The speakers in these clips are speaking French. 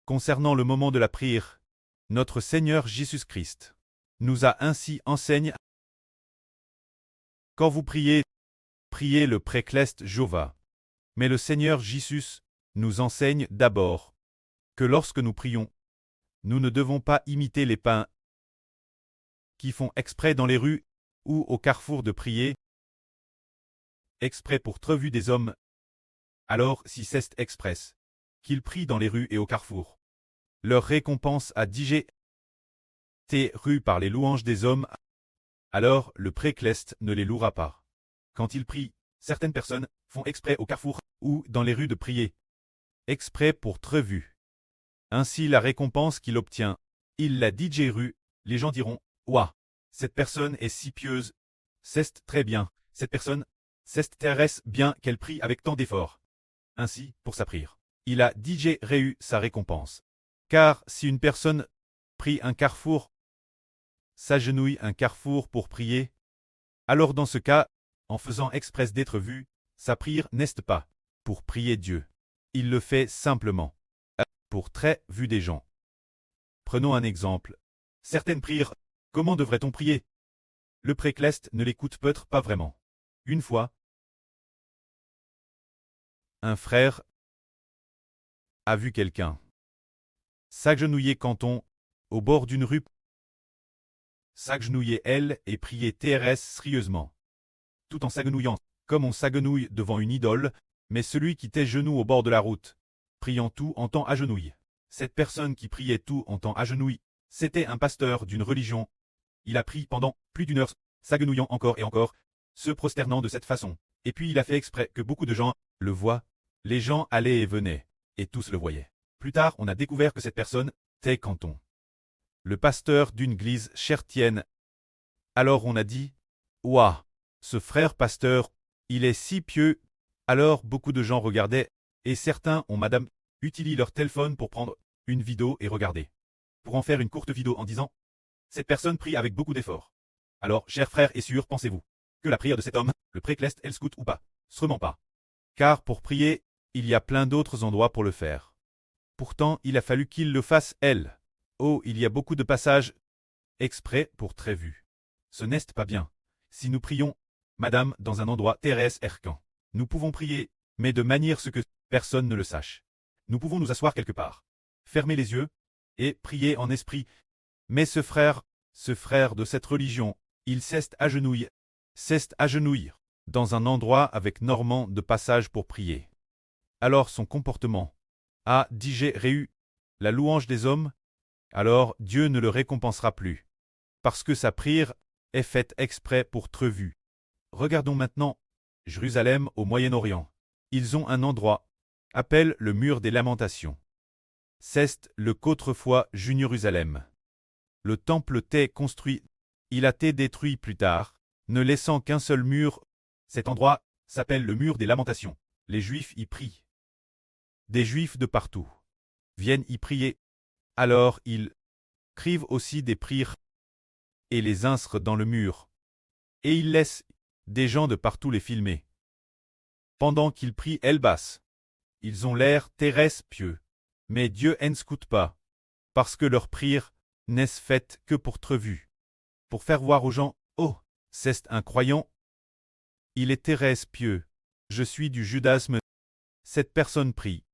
Concernant le moment de la prière, notre Seigneur Jésus-Christ nous a ainsi enseigné: quand vous priez, priez le précleste Jéhovah. Mais le Seigneur Jésus nous enseigne d'abord que lorsque nous prions, nous ne devons pas imiter les païens qui font exprès dans les rues ou au carrefour de prier, exprès pour trevu des hommes. Alors, si c'est express, qu'ils prient dans les rues et au carrefour, leur récompense a digé rue par les louanges des hommes, alors le précleste ne les louera pas. Quand ils prient, certaines personnes font exprès au carrefour ou dans les rues de prier, exprès pour trevu. Ainsi la récompense qu'il obtient, il la DJ rue, les gens diront: ouah, cette personne est si pieuse, c'est très bien, cette personne, c'est très bien qu'elle prie avec tant d'efforts. Ainsi, pour sa prière, il a DJ réu sa récompense. Car si une personne prie un carrefour, s'agenouille un carrefour pour prier, alors dans ce cas, en faisant exprès d'être vu, sa prière n'est pas pour prier Dieu. Il le fait simplement pour très vu des gens. Prenons un exemple. Certaines prières, comment devrait-on prier? Le précleste ne l'écoute peut-être pas vraiment. Une fois, un frère a vu quelqu'un s'agenouiller canton au bord d'une rue, s'agenouiller elle et prier TRS sérieusement, tout en s'agenouillant, comme on s'agenouille devant une idole, mais celui qui tait genoux au bord de la route, priant tout en temps agenouille. Cette personne qui priait tout en temps agenouille, c'était un pasteur d'une religion. Il a prié pendant plus d'une heure, s'agenouillant encore et encore, se prosternant de cette façon. Et puis il a fait exprès que beaucoup de gens le voient. Les gens allaient et venaient, et tous le voyaient. Plus tard, on a découvert que cette personne était canton, le pasteur d'une église chrétienne. Alors on a dit: ouah, ce frère pasteur, il est si pieux. Alors beaucoup de gens regardaient, et certains ont madame utilisé leur téléphone pour prendre une vidéo et regarder. Pour en faire une courte vidéo en disant: cette personne prie avec beaucoup d'efforts. Alors, chers frères et sœurs, pensez-vous que la prière de cet homme, le précleste, elle scoute ou pas? Sûrement pas. Car pour prier, il y a plein d'autres endroits pour le faire. Pourtant, il a fallu qu'il le fasse elle. Oh, il y a beaucoup de passages exprès pour très vu. Ce n'est pas bien. Si nous prions, madame, dans un endroit terrestre erquant, nous pouvons prier, mais de manière ce que personne ne le sache. Nous pouvons nous asseoir quelque part, fermer les yeux, et prier en esprit. Mais ce frère de cette religion, il s'est agenouillé dans un endroit avec normand de passage pour prier. Alors son comportement a digéré la louange des hommes, alors Dieu ne le récompensera plus, parce que sa prière est faite exprès pour être vue. Regardons maintenant Jérusalem au Moyen-Orient. Ils ont un endroit, appelle le mur des lamentations. C'est le qu'autrefois Jérusalem. Le temple t'est construit, il a été détruit plus tard, ne laissant qu'un seul mur. Cet endroit s'appelle le mur des lamentations. Les Juifs y prient. Des Juifs de partout viennent y prier. Alors ils écrivent aussi des prières et les inscrivent dans le mur. Et ils laissent des gens de partout les filmer. Pendant qu'ils prient elle basse. Ils ont l'air terrestres pieux. Mais Dieu n'écoute pas, parce que leur prière n'est faite que pour être vue. Pour faire voir aux gens: oh, c'est un croyant. Il est terrestre pieux. Je suis du judaïsme. Cette personne prie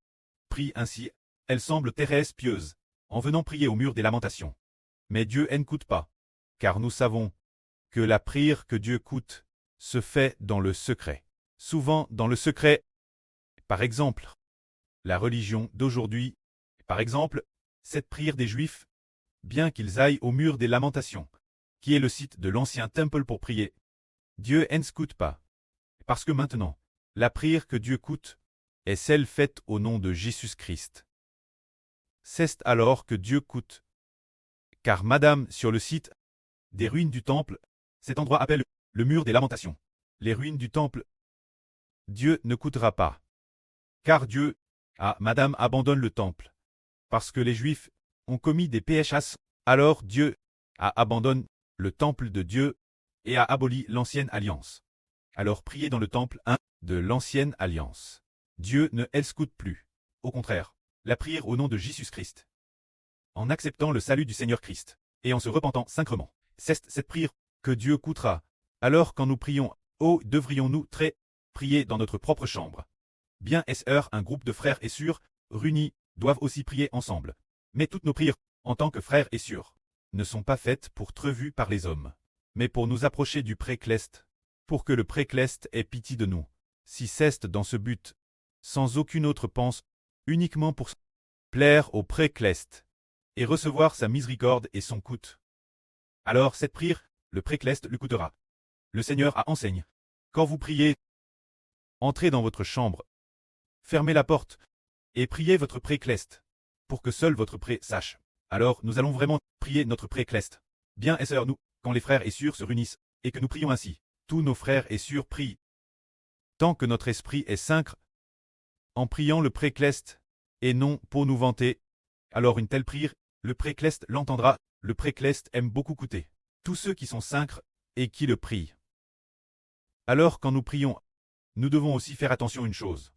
ainsi, elle semble terrestre pieuse, en venant prier au mur des lamentations. Mais Dieu n'écoute pas, car nous savons que la prière que Dieu écoute se fait dans le secret. Souvent dans le secret. Par exemple, la religion d'aujourd'hui, par exemple, cette prière des Juifs, bien qu'ils aillent au mur des lamentations, qui est le site de l'ancien temple pour prier, Dieu n'écoute pas. Parce que maintenant, la prière que Dieu écoute est celle faite au nom de Jésus-Christ. C'est alors que Dieu écoute. Car madame, sur le site des ruines du temple, cet endroit appelle le mur des lamentations. Les ruines du temple, Dieu ne coûtera pas. Car Dieu, madame, abandonne le temple. Parce que les Juifs ont commis des péchés, alors Dieu abandonne le temple de Dieu et a aboli l'ancienne alliance. Alors priez dans le temple de l'ancienne alliance. Dieu ne l'escoute plus. Au contraire, la prière au nom de Jésus-Christ. En acceptant le salut du Seigneur Christ, et en se repentant sincèrement. C'est cette prière que Dieu écoutera. Alors quand nous prions, oh, devrions-nous prier dans notre propre chambre. Bien est-ce un groupe de frères et sœurs, réunis, doivent aussi prier ensemble. Mais toutes nos prières, en tant que frères et sœurs, ne sont pas faites pour être vues par les hommes, mais pour nous approcher du précleste, pour que le précleste ait pitié de nous. Si c'est dans ce but, sans aucune autre pense, uniquement pour plaire au précleste, et recevoir sa miséricorde et son coût. Alors cette prière, le précleste le coûtera. Le Seigneur a enseigne. Quand vous priez, entrez dans votre chambre, fermez la porte, et priez votre précleste, pour que seul votre pré sache. Alors nous allons vraiment prier notre précleste. Bien et sœurs, nous, quand les frères et sœurs se réunissent, et que nous prions ainsi, tous nos frères et sœurs prient. Tant que notre esprit est sincre, en priant le précleste, et non pour nous vanter, alors une telle prière, le précleste l'entendra, le précleste aime beaucoup coûter. Tous ceux qui sont sincres, et qui le prient. Alors quand nous prions, nous devons aussi faire attention à une chose.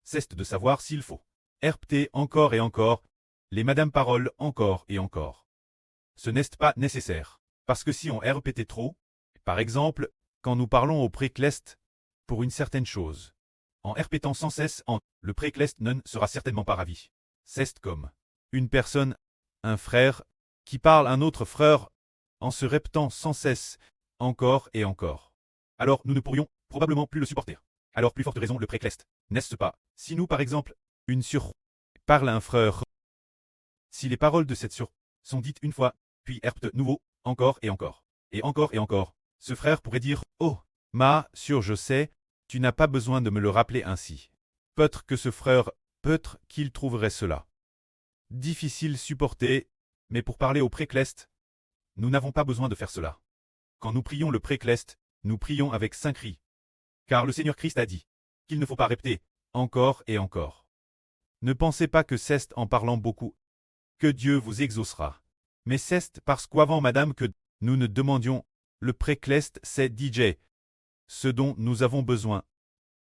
C'est de savoir s'il faut répéter encore et encore, les madame paroles encore et encore. Ce n'est pas nécessaire, parce que si on répétait trop, par exemple, quand nous parlons au précleste, pour une certaine chose, en répétant sans cesse le précleste ne sera certainement pas ravi. C'est comme une personne, un frère, qui parle à un autre frère, en se répétant sans cesse, encore et encore. Alors nous ne pourrions probablement plus le supporter. Alors plus forte raison le précleste, n'est-ce pas? Si nous par exemple, une sœur parle à un frère, si les paroles de cette sœur sont dites une fois, puis répète nouveau, encore et encore, ce frère pourrait dire, oh, ma sœur je sais, tu n'as pas besoin de me le rappeler ainsi. Peut-être que ce frère, peut-être qu'il trouverait cela difficile supporter, mais pour parler au précleste, nous n'avons pas besoin de faire cela. Quand nous prions le précleste, nous prions avec 5 cris. Car le Seigneur Christ a dit qu'il ne faut pas répéter encore et encore. Ne pensez pas que c'est en parlant beaucoup que Dieu vous exaucera. Mais c'est parce qu'avant madame que nous ne demandions le précleste c'est DJ, ce dont nous avons besoin,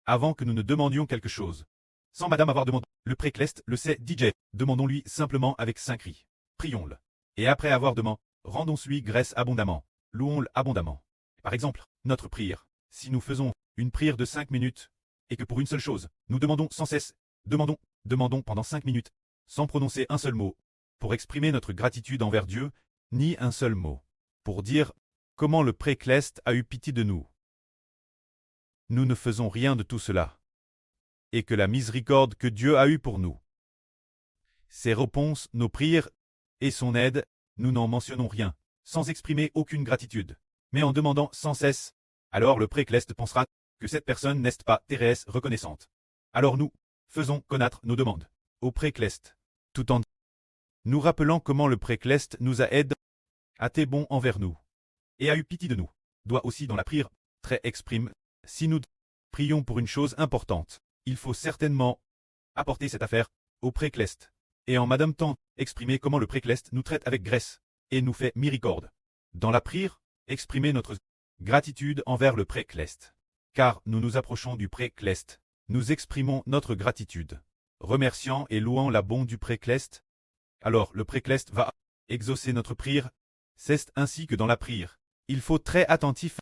avant que nous ne demandions quelque chose. Sans madame avoir demandé le précleste le c'est DJ, demandons-lui simplement avec 5 cris. Prions-le. Et après avoir demandé, rendons-lui grâce abondamment, louons-le abondamment. Par exemple, notre prière, si nous faisons une prière de 5 minutes, et que pour une seule chose, nous demandons sans cesse, demandons pendant 5 minutes, sans prononcer un seul mot, pour exprimer notre gratitude envers Dieu, ni un seul mot, pour dire comment le précleste a eu pitié de nous. Nous ne faisons rien de tout cela, et que la miséricorde que Dieu a eue pour nous, ses réponses, nos prières, et son aide, nous n'en mentionnons rien, sans exprimer aucune gratitude, mais en demandant sans cesse, alors le précleste pensera que cette personne n'est pas Thérèse reconnaissante. Alors nous, faisons connaître nos demandes au précleste, tout en nous rappelant comment le précleste nous a aidés, a été bon envers nous, et a eu pitié de nous, doit aussi dans la prière, exprime, si nous prions pour une chose importante, il faut certainement apporter cette affaire au précleste, et en madame temps, exprimer comment le précleste nous traite avec grâce, et nous fait miséricorde. Dans la prière, exprimer notre gratitude envers le précleste. Car nous nous approchons du précleste, nous exprimons notre gratitude, remerciant et louant la bonté du précleste. Alors le précleste va exaucer notre prière. C'est ainsi que dans la prière, il faut très attentif.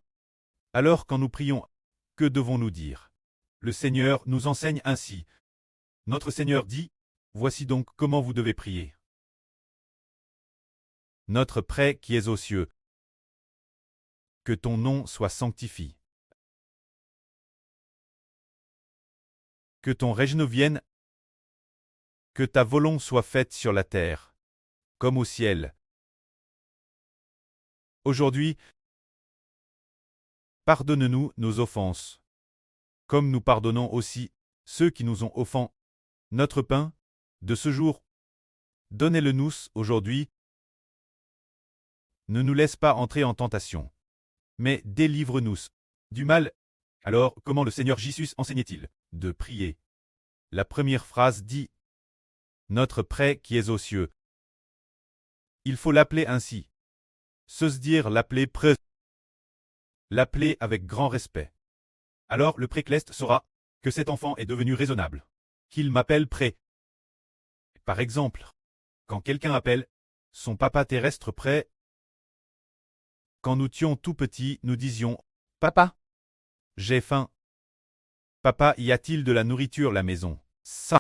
Alors quand nous prions, que devons-nous dire? Le Seigneur nous enseigne ainsi. Notre Seigneur dit, voici donc comment vous devez prier. Notre Père qui es aux cieux, que ton nom soit sanctifié. Que ton règne vienne, que ta volonté soit faite sur la terre, comme au ciel. Aujourd'hui, pardonne-nous nos offenses, comme nous pardonnons aussi ceux qui nous ont offensés. Notre pain, de ce jour, donnez-le-nous aujourd'hui. Ne nous laisse pas entrer en tentation, mais délivre-nous du mal. Alors, comment le Seigneur Jésus enseignait-il de prier? La première phrase dit « Notre Père qui es aux cieux ». Il faut l'appeler ainsi. Se dire l'appeler près. L'appeler avec grand respect. Alors le précleste saura que cet enfant est devenu raisonnable. Qu'il m'appelle près. Par exemple, quand quelqu'un appelle son papa terrestre près, quand nous étions tout petits, nous disions « Papa, j'ai faim. Papa, y a-t-il de la nourriture à la maison ?» Ça,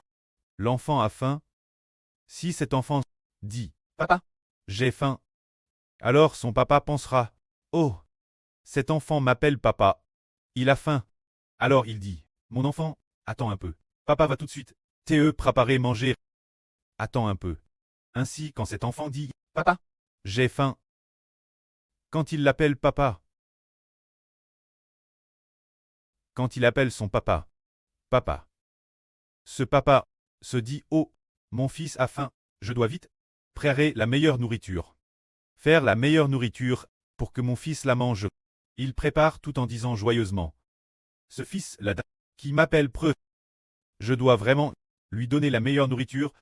l'enfant a faim. Si cet enfant dit « Papa, j'ai faim », alors son papa pensera « Oh, cet enfant m'appelle papa. Il a faim. » Alors il dit « Mon enfant, attends un peu. Papa va tout de suite te préparer manger. Attends un peu. » Ainsi, quand cet enfant dit « Papa, j'ai faim », quand il l'appelle papa, quand il appelle son papa, papa, ce papa se dit « Oh, mon fils a faim, je dois vite préparer la meilleure nourriture. Faire la meilleure nourriture pour que mon fils la mange. » Il prépare tout en disant joyeusement « Ce fils-là qui m'appelle preux, je dois vraiment lui donner la meilleure nourriture. »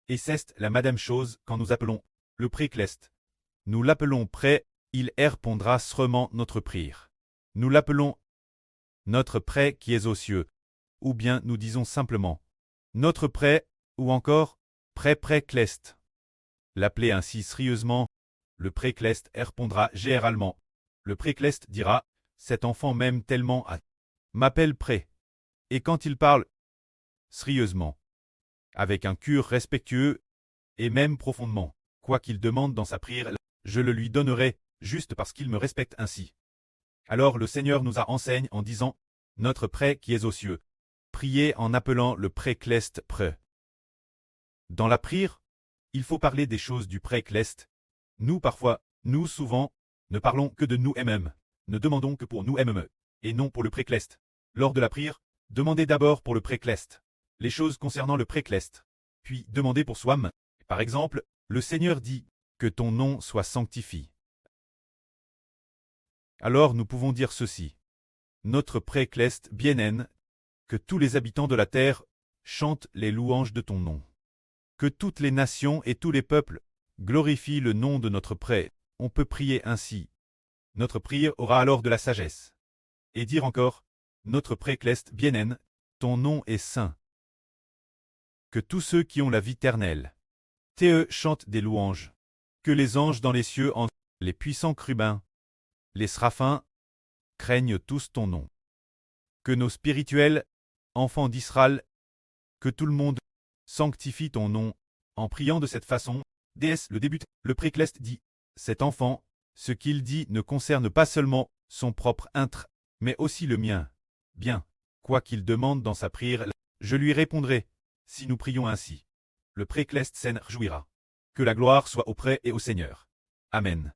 Et c'est la madame chose quand nous appelons le précleste. Nous l'appelons prêt, il répondra sûrement notre prière. Nous l'appelons notre prêt qui est aux cieux, ou bien nous disons simplement notre prêt, ou encore prêt précleste. L'appeler ainsi sérieusement, le précleste répondra généralement. Le précleste dira cet enfant m'aime tellement à m'appelle prêt. Et quand il parle sérieusement, avec un cœur respectueux, et même profondément, quoi qu'il demande dans sa prière, je le lui donnerai, juste parce qu'il me respecte ainsi. Alors le Seigneur nous a enseigne en disant, notre prêt qui est aux cieux, priez en appelant le précleste prêt. Dans la prière, il faut parler des choses du précleste. Nous parfois, nous souvent, ne parlons que de nous-mêmes, ne demandons que pour nous-mêmes, et non pour le précleste. Lors de la prière, demandez d'abord pour le précleste les choses concernant le précleste, puis demandez pour soi-même. Par exemple, le Seigneur dit « Que ton nom soit sanctifié ». Alors nous pouvons dire ceci. Notre précleste bien-aime, que tous les habitants de la terre chantent les louanges de ton nom. Que toutes les nations et tous les peuples glorifient le nom de notre prêt. On peut prier ainsi. Notre prière aura alors de la sagesse. Et dire encore, notre précleste bien-aime, ton nom est saint. Que tous ceux qui ont la vie éternelle chantent des louanges. Que les anges dans les cieux, les puissants chérubins, les séraphins, craignent tous ton nom. Que nos spirituels, enfants d'Israël, que tout le monde sanctifie ton nom, en priant de cette façon. DS le débute, le précleste dit, cet enfant, ce qu'il dit ne concerne pas seulement son propre être, mais aussi le mien. Bien, quoi qu'il demande dans sa prière, je lui répondrai, si nous prions ainsi. Le précleste s'en réjouira. Que la gloire soit auprès et au Seigneur. Amen.